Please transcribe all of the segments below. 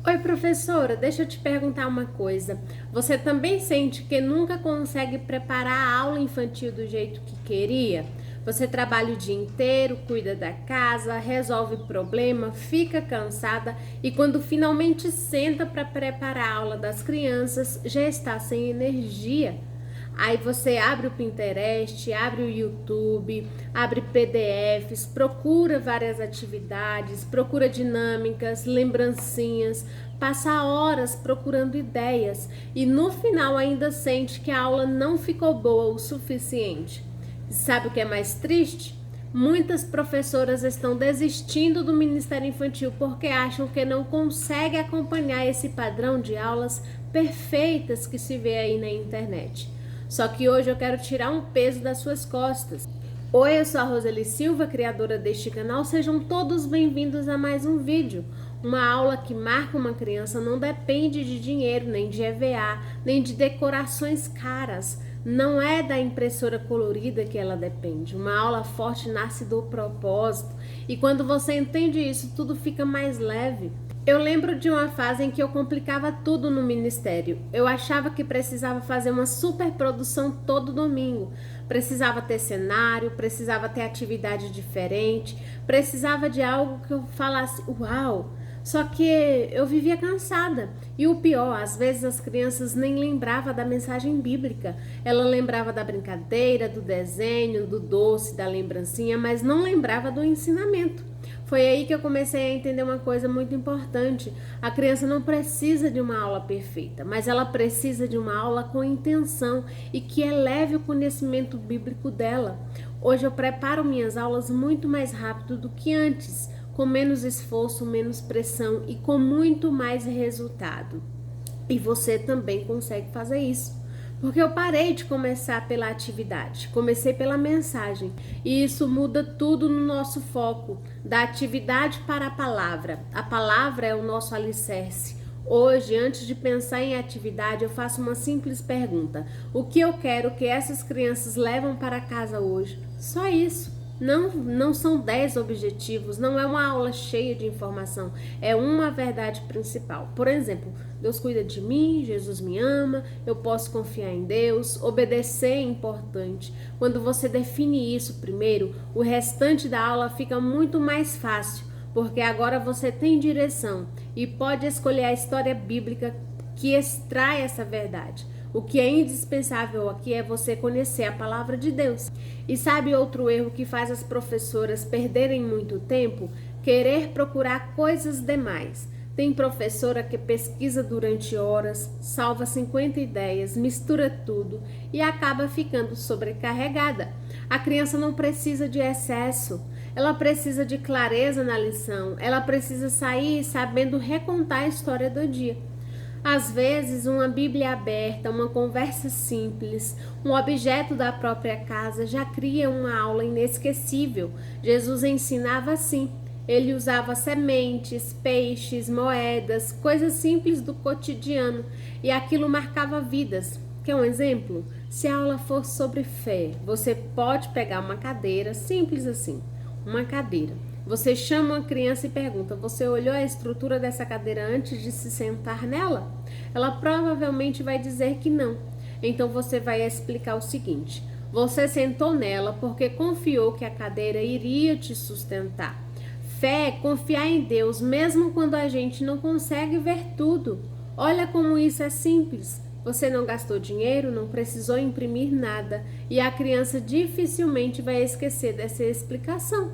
Oi, professora, deixa eu te perguntar uma coisa. Você também sente que nunca consegue preparar a aula infantil do jeito que queria? Você trabalha o dia inteiro, cuida da casa, resolve problema, fica cansada e quando finalmente senta para preparar a aula das crianças, já está sem energia. Aí você abre o Pinterest, abre o YouTube, abre PDFs, procura várias atividades, procura dinâmicas, lembrancinhas, passa horas procurando ideias e no final ainda sente que a aula não ficou boa o suficiente. E sabe o que é mais triste? Muitas professoras estão desistindo do Ministério Infantil porque acham que não conseguem acompanhar esse padrão de aulas perfeitas que se vê aí na internet. Só que hoje eu quero tirar um peso das suas costas. Oi, eu sou a Roseli Silva, criadora deste canal. Sejam todos bem-vindos a mais um vídeo. Uma aula que marca uma criança não depende de dinheiro, nem de EVA, nem de decorações caras. Não é da impressora colorida que ela depende. Uma aula forte nasce do propósito. E quando você entende isso, tudo fica mais leve. Eu lembro de uma fase em que eu complicava tudo no ministério. Eu achava que precisava fazer uma superprodução todo domingo. Precisava ter cenário, precisava ter atividade diferente, precisava de algo que eu falasse, uau! Só que eu vivia cansada. E o pior, às vezes as crianças nem lembravam da mensagem bíblica. Ela lembrava da brincadeira, do desenho, do doce, da lembrancinha, mas não lembrava do ensinamento. Foi aí que eu comecei a entender uma coisa muito importante. A criança não precisa de uma aula perfeita, mas ela precisa de uma aula com intenção e que eleve o conhecimento bíblico dela. Hoje eu preparo minhas aulas muito mais rápido do que antes, com menos esforço, menos pressão e com muito mais resultado. E você também consegue fazer isso. Porque eu parei de começar pela atividade, comecei pela mensagem. E isso muda tudo no nosso foco, da atividade para a palavra. A palavra é o nosso alicerce. Hoje, antes de pensar em atividade, eu faço uma simples pergunta. O que eu quero que essas crianças levam para casa hoje? Só isso. Não são 10 objetivos, não é uma aula cheia de informação, é uma verdade principal. Por exemplo, Deus cuida de mim, Jesus me ama, eu posso confiar em Deus, obedecer é importante. Quando você define isso primeiro, o restante da aula fica muito mais fácil, porque agora você tem direção e pode escolher a história bíblica que extrai essa verdade. O que é indispensável aqui é você conhecer a palavra de Deus. E sabe outro erro que faz as professoras perderem muito tempo? Querer procurar coisas demais. Tem professora que pesquisa durante horas, salva 50 ideias, mistura tudo e acaba ficando sobrecarregada. A criança não precisa de excesso, ela precisa de clareza na lição, ela precisa sair sabendo recontar a história do dia. Às vezes, uma Bíblia aberta, uma conversa simples, um objeto da própria casa já cria uma aula inesquecível. Jesus ensinava assim. Ele usava sementes, peixes, moedas, coisas simples do cotidiano e aquilo marcava vidas. Quer um exemplo? Se a aula for sobre fé, você pode pegar uma cadeira, simples assim, uma cadeira. Você chama uma criança e pergunta: você olhou a estrutura dessa cadeira antes de se sentar nela? Ela provavelmente vai dizer que não. Então você vai explicar o seguinte: você sentou nela porque confiou que a cadeira iria te sustentar. Fé é confiar em Deus mesmo quando a gente não consegue ver tudo. Olha como isso é simples. Você não gastou dinheiro, não precisou imprimir nada e a criança dificilmente vai esquecer dessa explicação.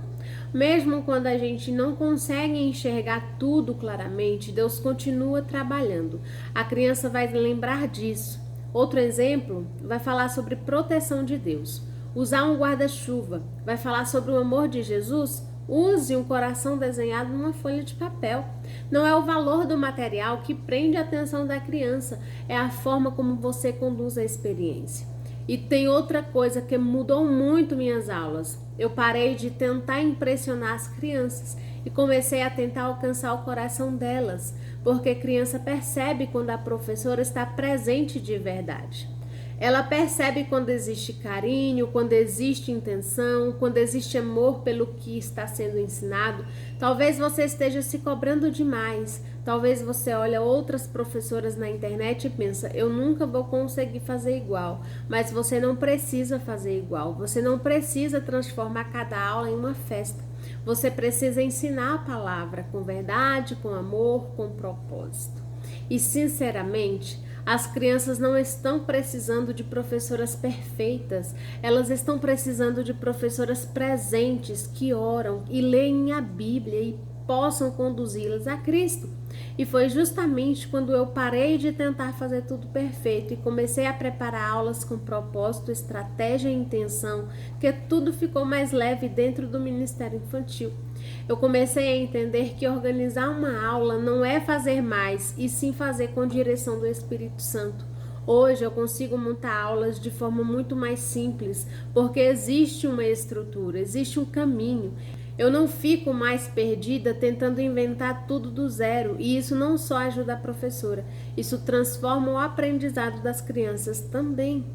Mesmo quando a gente não consegue enxergar tudo claramente, Deus continua trabalhando. A criança vai lembrar disso. Outro exemplo vai falar sobre proteção de Deus. Usar um guarda-chuva. Vai falar sobre o amor de Jesus? Use um coração desenhado numa folha de papel. Não é o valor do material que prende a atenção da criança, é a forma como você conduz a experiência. E tem outra coisa que mudou muito minhas aulas. Eu parei de tentar impressionar as crianças e comecei a tentar alcançar o coração delas, porque a criança percebe quando a professora está presente de verdade. Ela percebe quando existe carinho, quando existe intenção, quando existe amor pelo que está sendo ensinado. Talvez você esteja se cobrando demais, Talvez você olhe outras professoras na internet e pensa, eu nunca vou conseguir fazer igual. Mas você não precisa fazer igual. Você não precisa transformar cada aula em uma festa. Você precisa ensinar a palavra com verdade, com amor, com propósito. E sinceramente, as crianças não estão precisando de professoras perfeitas, elas estão precisando de professoras presentes que oram e leem a Bíblia e possam conduzi-las a Cristo. E foi justamente quando eu parei de tentar fazer tudo perfeito e comecei a preparar aulas com propósito, estratégia e intenção, que tudo ficou mais leve dentro do Ministério Infantil. Eu comecei a entender que organizar uma aula não é fazer mais, e sim fazer com direção do Espírito Santo. Hoje eu consigo montar aulas de forma muito mais simples, porque existe uma estrutura, existe um caminho. Eu não fico mais perdida tentando inventar tudo do zero, e isso não só ajuda a professora, isso transforma o aprendizado das crianças também.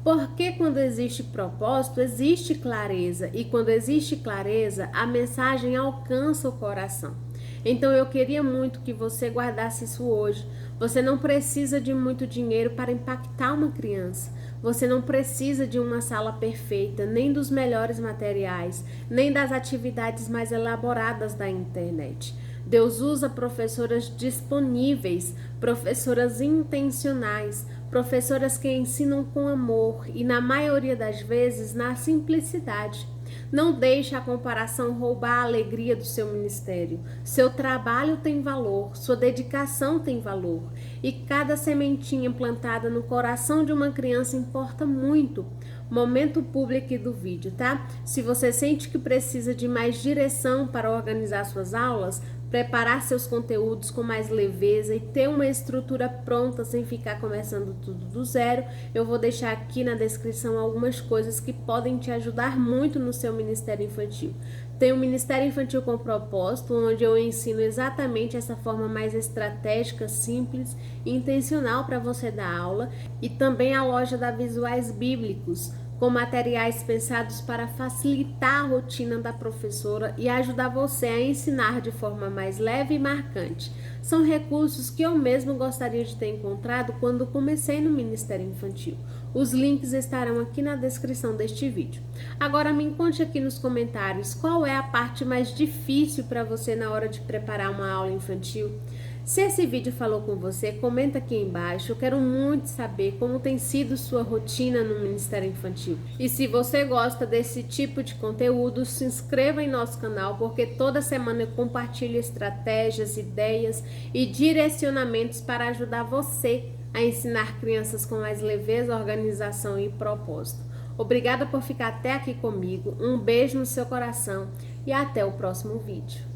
Porque quando existe propósito, existe clareza, e quando existe clareza, a mensagem alcança o coração. Então eu queria muito que você guardasse isso hoje. Você não precisa de muito dinheiro para impactar uma criança. Você não precisa de uma sala perfeita, nem dos melhores materiais, nem das atividades mais elaboradas da internet. Deus usa professoras disponíveis, professoras intencionais, professoras que ensinam com amor e, na maioria das vezes, na simplicidade. Não deixe a comparação roubar a alegria do seu ministério. Seu trabalho tem valor, sua dedicação tem valor. E cada sementinha plantada no coração de uma criança importa muito. Momento público do vídeo, tá? Se você sente que precisa de mais direção para organizar suas aulas, preparar seus conteúdos com mais leveza e ter uma estrutura pronta sem ficar começando tudo do zero, eu vou deixar aqui na descrição algumas coisas que podem te ajudar muito no seu Ministério Infantil. Tem o Ministério Infantil com Propósito, onde eu ensino exatamente essa forma mais estratégica, simples e intencional para você dar aula, e também a loja da Visuais Bíblicos, com materiais pensados para facilitar a rotina da professora e ajudar você a ensinar de forma mais leve e marcante. São recursos que eu mesmo gostaria de ter encontrado quando comecei no Ministério Infantil. Os links estarão aqui na descrição deste vídeo. Agora me conte aqui nos comentários qual é a parte mais difícil para você na hora de preparar uma aula infantil. Se esse vídeo falou com você, comenta aqui embaixo. Eu quero muito saber como tem sido sua rotina no Ministério Infantil. E se você gosta desse tipo de conteúdo, se inscreva em nosso canal, porque toda semana eu compartilho estratégias, ideias e direcionamentos para ajudar você a ensinar crianças com mais leveza, organização e propósito. Obrigada por ficar até aqui comigo. Um beijo no seu coração e até o próximo vídeo.